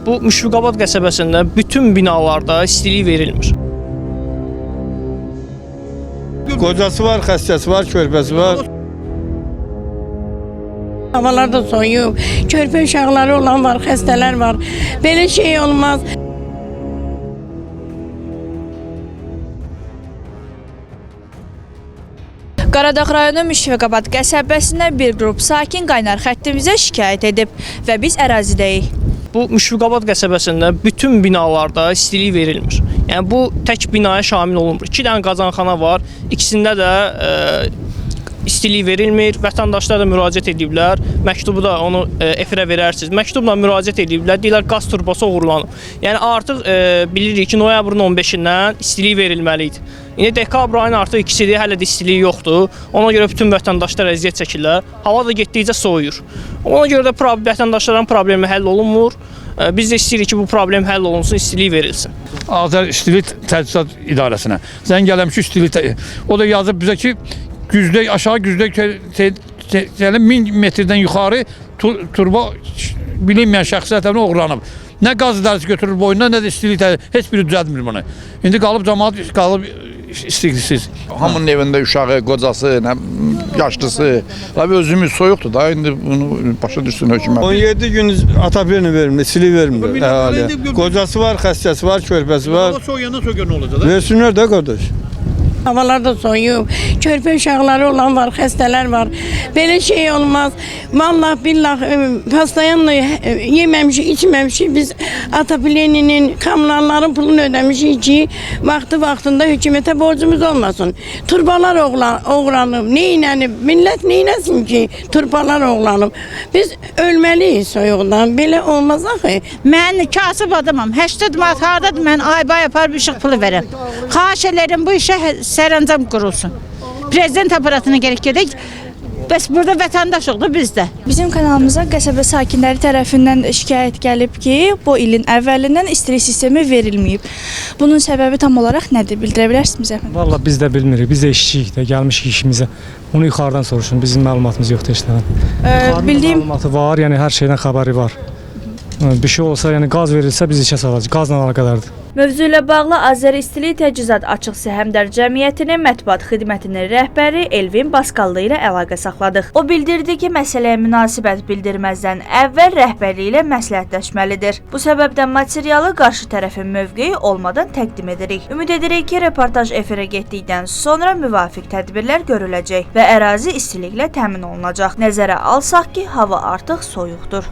Bu Müşfiqabad qəsəbəsində bütün binalarda istilik verilmir. Kocası var, xəstəsi var, körpəsi var. Havalar da soyuq, körpə uşaqları olan var, xəstələr var. Belə şey olmaz. Qaradağ rayonu Müşfiqabad qəsəbəsində bir qrup sakin qaynar xəttimizə şikayət edib və biz ərazidəyik. Bu Müşfiqabad qəsəbəsində bütün binalarda istilik verilmir. Yəni bu tək binaya şamil olunmur. 2 dənə qazanxana var, ikisində də istilik verilmir. Vətəndaşlar da müraciət ediblər. Məktubu da onu efirə verərsiniz. Məktubla müraciət ediblər. Deyirlər qaz turbosu uğurlanıb. Yəni artıq bilirik ki, noyabrın 15-dən istilik verilməli idi. İndi dekabr ayının artıq 2-sidir, hələ də istiliyi yoxdur. Ona görə bütün vətəndaşlar əziyyət çəkirlər. Hava da getdikcə soyuyur. Ona görə də vətəndaşların problemi həll olunmur. Biz də istəyirik ki, bu problem həll olunsun, istilik verilsin. Azər İstilik Təchizat İdarəsinə zəng eləmiş istilik. O da yazıb bizə ki, güzdə aşağı güzdə 1000 metrdən yuxarı turbo bilinməyən şəxsiyyət tərəfindən oğurlanıb. Nə qaz idarəsi götürür boyundan, nə də istilik heç biri düzəltmir bunu. İndi qalıb cəmaət qalıb istiksiz. Hamının evində uşağı, qocası, yaşlısı. Tabii özümüz soyuqdur da indi bunu başa düşsün hökumət. 17 gün Ataberni vermir, istilik vermir əhaliyə. Kocası var, xəstəsi var, körpəsi var. Hava soğuyandan sonra nə olacaq? Versinlər də qardaş. Havalar da soyuq, körpə uşaqları olan var, xəstələr var. Belə şey olmaz. Vallahi billahi pastayanla yeməmişik, içməmişik. Biz Ataberni'nin kamranların pulunu ödəmişik ki, vaxtında hökumətə borcumuz olmasın. Turbalar oğlanıb, neynənib, millət neynəsin ki, turbalar oğlanıb. Biz ölməliyik soyuqdan, belə olmaz axı. Mən kasıb adamam, 80 manat hardadır, mən ay apar bir işıq pulu verəm. Xahiş ederim bu işə sərəncam qurulsun. Prezident aparatına gerek gedək. Bəs burada vətəndaş oldu bizdə. Bizim kanalımıza qəsəbə sakinləri tərəfindən şikayət gəlib ki, bu ilin əvvəlindən istilik sistemi verilməyib. Bunun səbəbi tam olaraq nədir? Bildirə bilərsiniz əfəndim? Vallahi biz də bilmirik. Biz də işçiyik də, gəlmişik işimizə. Onu yuxarıdan soruşun. Bizim məlumatımız yoxdur işlədən. Bildiyim Məlumatı var, yəni hər şeydən xəbəri var. Bir şey olsa, yəni qaz verilsə biz işə salacağıq. Qazla əlaqədardır. mövzu ilə bağlı Azər İstilik Təchizat Açıq Səhmdar Cəmiyyətinin mətbuat xidmətinin rəhbəri Elvin Baskallı ilə əlaqə saxladıq. O bildirdi ki, məsələyə münasibət bildirməzdən əvvəl rəhbərliyi ilə məsləhətləşməlidir. Bu səbəbdən materialı qarşı tərəfin mövqeyi olmadan təqdim edirik. Ümid edirik ki, reportaj efirə getdikdən sonra müvafiq tədbirlər görüləcək və ərazi istiliklə təmin olunacaq. Nəzərə alsaq ki, hava artıq soyuqdur.